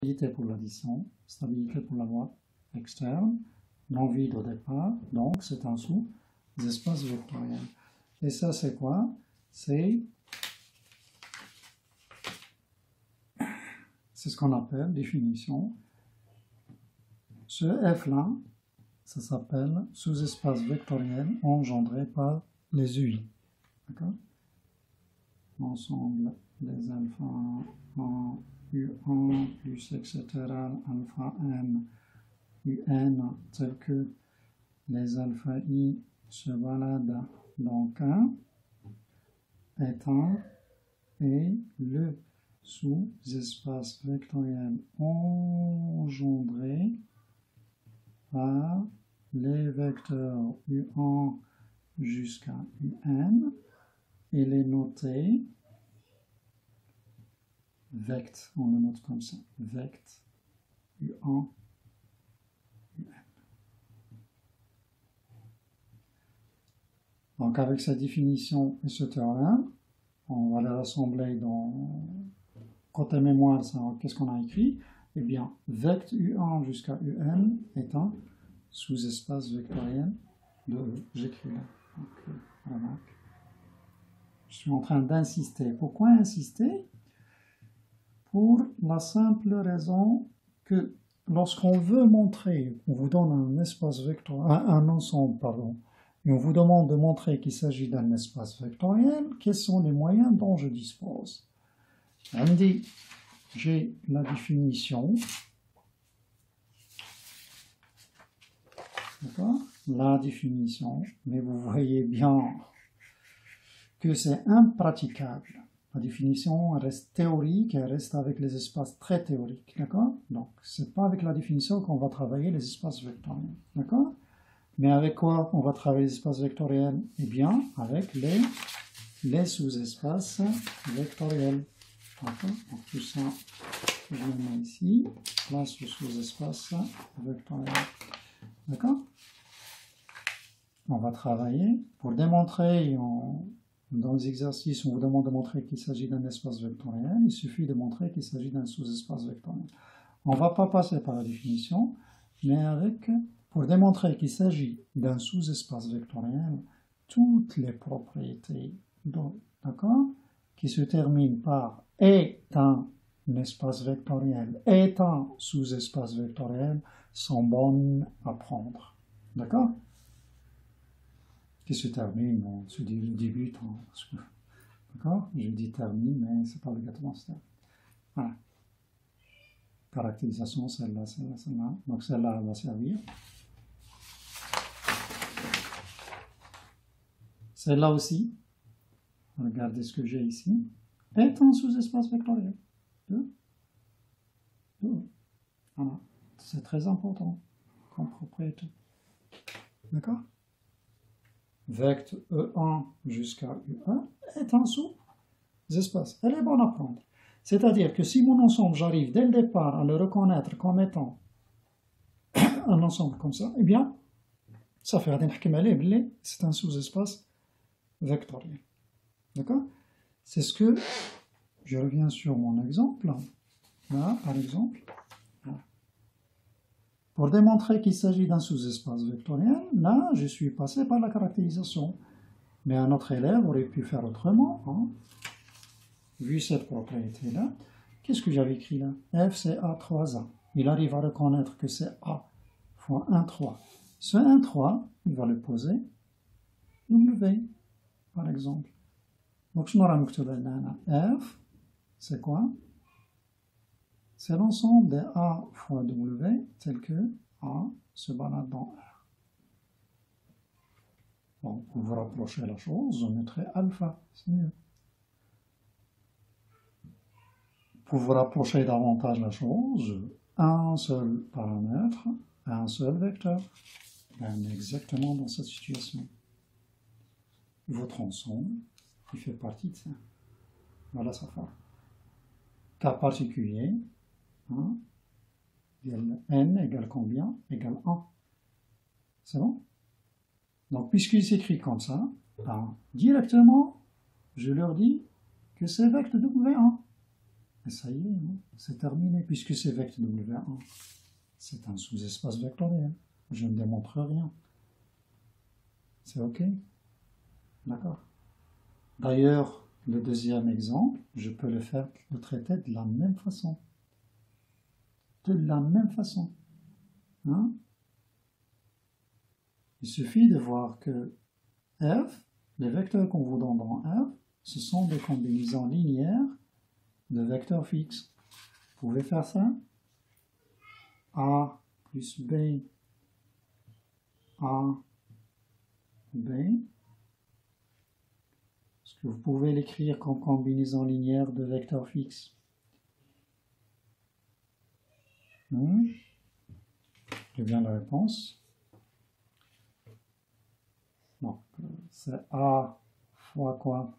Stabilité pour l'addition, stabilité pour la loi externe, non vide au départ, donc c'est un sous-espace vectoriel. Et ça c'est quoi? C'est ce qu'on appelle, définition, ce F-là, ça s'appelle sous-espace vectoriel engendré par les UI. D'accord? Ensemble des alpha en U1 plus etc. alpha n UN tel que les alpha I se baladent dans K étant et le sous-espace vectoriel engendré par les vecteurs U1 jusqu'à UN et les noter vect, on le note comme ça, vect U1 UN. Donc avec cette définition et ce théorème, on va les rassembler dans côté mémoire, qu'est-ce qu'on a écrit? Eh bien, vect U1 jusqu'à UN est un sous-espace vectoriel de E. J'écris là. Donc, remarque. Je suis en train d'insister. Pourquoi insister? Pour la simple raison que lorsqu'on veut montrer, on vous donne un espace vectoriel, un ensemble, pardon, et on vous demande de montrer qu'il s'agit d'un espace vectoriel, quels sont les moyens dont je dispose? On me dit, j'ai la définition, d'accord? La définition, mais vous voyez bien que c'est impraticable. La définition reste théorique, elle reste avec les espaces très théoriques, d'accord? Donc, c'est pas avec la définition qu'on va travailler les espaces vectoriels, d'accord? Mais avec quoi on va travailler les espaces vectoriels? Eh bien, avec les sous-espaces vectoriels. D'accord? Donc, tout ça, je le mets ici, place le sous-espace vectoriel. D'accord? On va travailler pour démontrer, dans les exercices, on vous demande de montrer qu'il s'agit d'un espace vectoriel, il suffit de montrer qu'il s'agit d'un sous-espace vectoriel. On ne va pas passer par la définition, mais pour démontrer qu'il s'agit d'un sous-espace vectoriel, toutes les propriétés, d'accord, qui se terminent par est un espace vectoriel, est un sous-espace vectoriel, sont bonnes à prendre. D'accord? Qui se termine, on se débute, d'accord? Je dis termine, mais c'est pas obligatoirement ça. Voilà. Caractérisation, celle-là, celle-là, celle-là. Donc celle-là va servir. Celle-là aussi, regardez ce que j'ai ici, est un sous-espace vectoriel. Voilà. C'est très important comme propriété. D'accord? Vect E1 jusqu'à U1 est un sous-espace. Elle est bonne à prendre. C'est-à-dire que si mon ensemble, j'arrive dès le départ à le reconnaître comme étant un ensemble comme ça, eh bien, ça fait c'est un sous-espace vectoriel. D'accord? C'est ce que, je reviens sur mon exemple, là, par exemple. Voilà. Pour démontrer qu'il s'agit d'un sous-espace vectoriel, là, je suis passé par la caractérisation. Mais un autre élève aurait pu faire autrement, hein. Vu cette propriété-là. Qu'est-ce que j'avais écrit là? F, c'est A3A. Il arrive à reconnaître que c'est A fois 1, 3. Ce 1, 3, il va le poser W, par exemple. Donc, je n'aurai pas F, c'est quoi? C'est l'ensemble des A fois W, tel que A se balade dans R. Bon, pour vous rapprocher la chose, je mettrai alpha, c'est mieux. Pour vous rapprocher davantage la chose, un seul paramètre, un seul vecteur. Ben, exactement dans cette situation. Votre ensemble, il fait partie de ça. Voilà sa forme. Cas particulier, hein, n égale combien? Égale 1. C'est bon? Donc, puisqu'il s'écrit comme ça, ben, directement, je leur dis que c'est vecteur W1. Et ça y est, hein, c'est terminé, puisque c'est vecteur W1. C'est un sous-espace vectoriel. Je ne démontre rien. C'est OK? D'accord. D'ailleurs, le deuxième exemple, je peux le traiter de la même façon. De la même façon. Hein? Il suffit de voir que F, les vecteurs qu'on vous donne dans F, ce sont des combinaisons linéaires de vecteurs fixes. Vous pouvez faire ça? A plus B, A, B. Est-ce que vous pouvez l'écrire comme combinaison linéaire de vecteurs fixes? J'ai bien la réponse. Donc, c'est A fois quoi?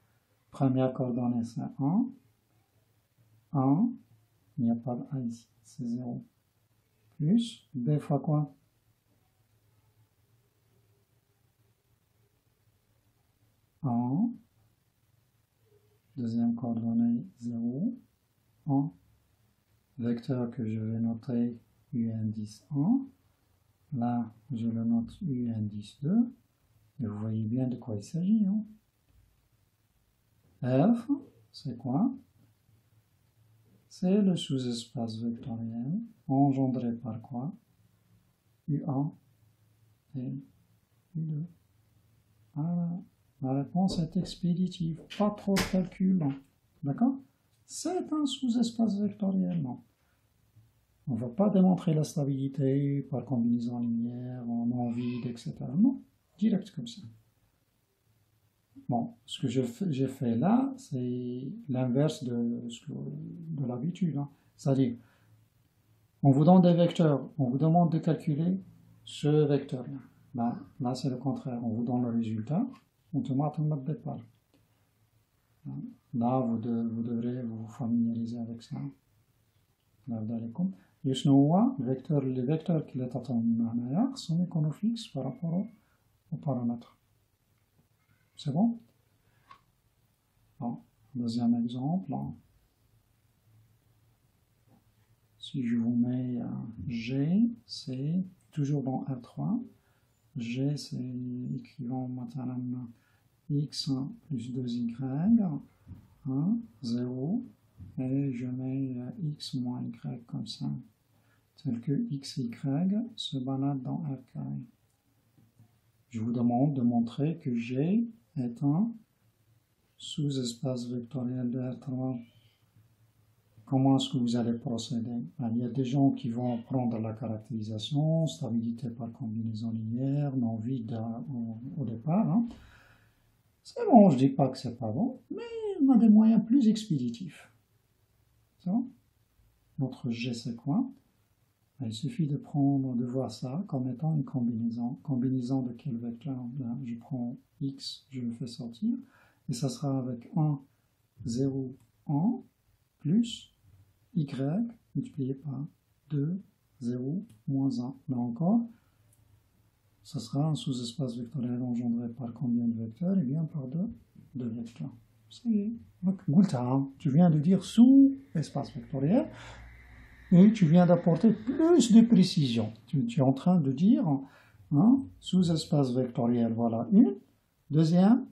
Première coordonnée, c'est 1. 1. Il n'y a pas de A ici, c'est 0. Plus B fois quoi? 1. Deuxième coordonnée, 0. 1. Vecteur que je vais noter U indice 1. Là, je le note U indice 2. Et vous voyez bien de quoi il s'agit. Hein? F, c'est quoi? C'est le sous-espace vectoriel engendré par quoi? U1 et U2. Voilà. La réponse est expéditive, pas trop de calcul. D'accord? C'est un sous-espace vectoriel. Non. On ne va pas démontrer la stabilité par combinaison linéaire, en vide, etc. Non, direct comme ça. Bon, ce que j'ai fait là, c'est l'inverse de l'habitude. Hein. C'est-à-dire, on vous donne des vecteurs, on vous demande de calculer ce vecteur-là. Là, c'est le contraire. On vous donne le résultat, on te met un mode départ. Là, vous devrez vous familiariser avec ça. Les vecteurs qui est attendu sont éconofixes par rapport aux paramètres. C'est bon? Bon, deuxième exemple. Si je vous mets G, c'est toujours dans R3. G, c'est équivalent maintenant X plus 2Y, 1, 0. Et je mets X moins Y comme ça, tel que X et Y se baladent dans R carré. Je vous demande de montrer que G est un sous-espace vectoriel de R3. Comment est-ce que vous allez procéder? Il y a des gens qui vont prendre la caractérisation, stabilité par combinaison linéaire, non vide au départ. Hein. C'est bon, je ne dis pas que c'est pas bon, mais on a des moyens plus expéditifs. Notre G c'est quoi? Il suffit de voir ça comme étant une combinaison. Combinaison de quel vecteur? Là, je prends X, je le fais sortir, et ça sera avec 1, 0, 1, plus Y multiplié par 2, 0, moins 1. Là encore, ça sera un sous-espace vectoriel engendré par combien de vecteurs? Eh bien par deux vecteurs. Ça y est. Donc, tu viens de dire sous-espace vectoriel et tu viens d'apporter plus de précision. Tu es en train de dire sous-espace vectoriel, voilà une. Deuxième,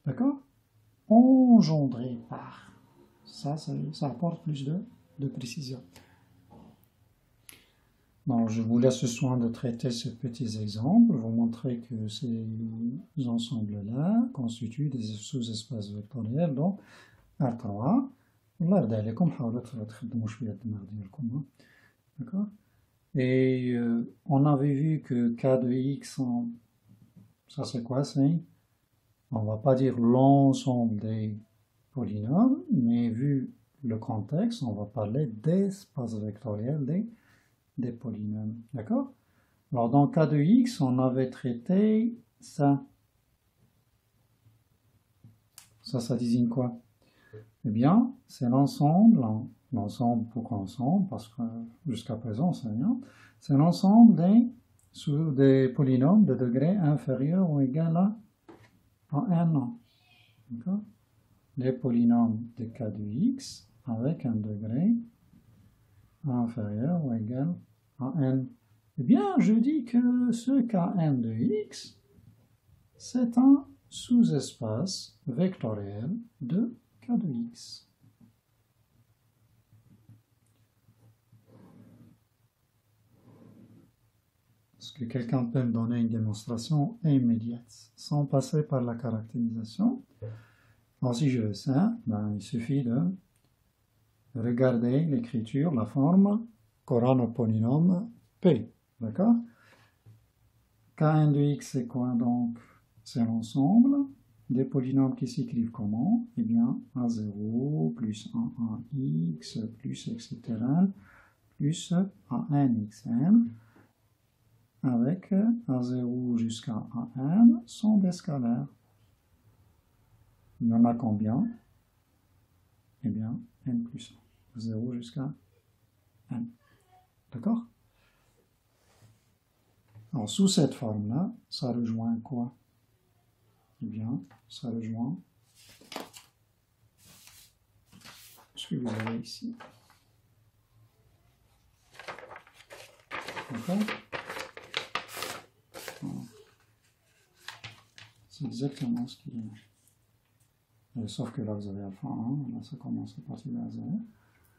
d'accord? Engendré par. Ça apporte plus de précision. Bon, je vous laisse le soin de traiter ces petits exemples, vous montrer que ces ensembles-là constituent des sous-espaces vectoriels, donc R3. D'accord? Et on avait vu que K de X, ça c'est quoi? On ne va pas dire l'ensemble des polynômes, mais vu le contexte, on va parler d'espace vectoriel des polynômes. D'accord? Alors dans le cas de X, on avait traité ça. Ça désigne quoi? Eh bien, c'est l'ensemble, pourquoi ensemble? Parce que jusqu'à présent, c'est rien. C'est l'ensemble des polynômes de degré inférieur ou égal à n. D'accord? Les polynômes de K de X avec un degré inférieur ou égal à n. Eh bien, je dis que ce Kn de x, c'est un sous-espace vectoriel de K de x. Est-ce que quelqu'un peut me donner une démonstration immédiate, sans passer par la caractérisation? Alors, si je veux ça, ben, il suffit de regarder l'écriture, la forme qu'aura notre polynôme P. D'accord? Kn de x, c'est quoi donc? C'est l'ensemble des polynômes qui s'écrivent comment? Eh bien, A0 plus A1x plus etc. plus ANxn avec A0 jusqu'à AN sont des scalaires. Il y en a combien? Eh bien, n plus 1. 0 jusqu'à n. D'accord? Alors, sous cette forme-là, ça rejoint quoi? Eh bien, ça rejoint ce que vous avez ici. D'accord? Voilà. C'est exactement ce qu'il est. Sauf que là, vous avez alpha 1, là, ça commence à partir de A0.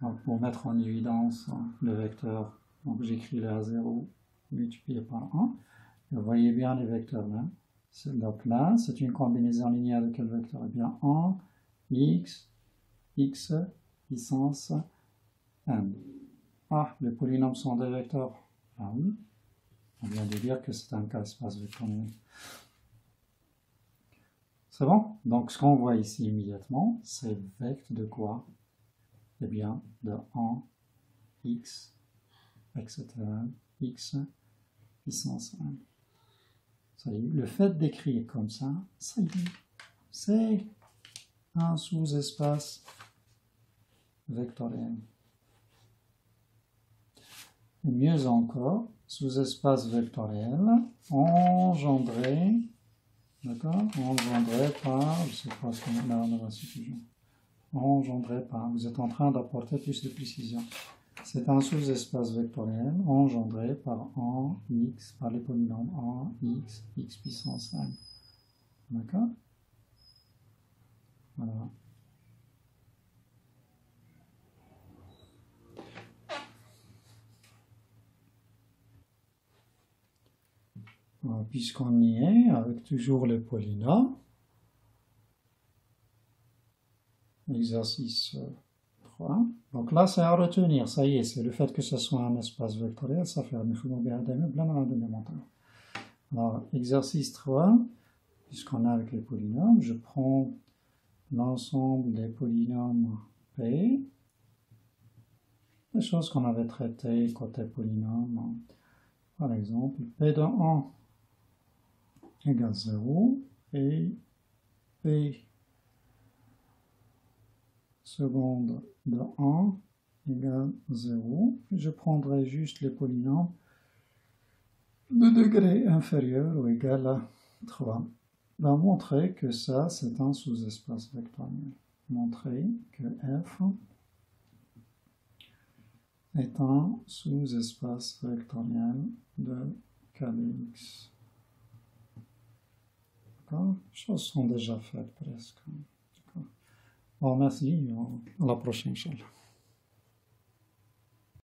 Donc, pour mettre en évidence le vecteur, donc j'écris le A0 multiplié par 1. Vous voyez bien les vecteurs là. Donc là, c'est une combinaison linéaire de quel vecteur? Eh bien, 1, x, x, puissance n. Ah, les polynômes sont des vecteurs. Ah oui, on vient de dire que c'est un cas espace vectoriel. C'est bon? Donc, ce qu'on voit ici immédiatement, c'est vecteur de quoi? Eh bien, de 1, x, etc., x, puissance 1. Ça y est, le fait d'écrire comme ça, ça y est, c'est un sous-espace vectoriel. Et mieux encore, sous-espace vectoriel engendré, d'accord, engendré par, je ne sais pas ce qu'on a là, on va toujours. Engendré par, vous êtes en train d'apporter plus de précision. C'est un sous-espace vectoriel engendré par 1x, par les polynômes 1x, x puissance n. D'accord? Voilà. Puisqu'on y est, avec toujours les polynômes, exercice 3. Donc là, c'est à retenir, ça y est, c'est le fait que ce soit un espace vectoriel, ça fait alors, exercice 3, puisqu'on est avec les polynômes, je prends l'ensemble des polynômes P, les choses qu'on avait traitées côté polynôme, par exemple, P de 1 égale 0 et P seconde de 1 égale 0. Je prendrai juste les polynômes de degré inférieur ou égal à 3. On va montrer que ça, c'est un sous-espace vectoriel. Montrer que F est un sous-espace vectoriel de Kx. D'accord? Les choses sont déjà faites presque. Bon, merci. À la prochaine, Inch'Allah.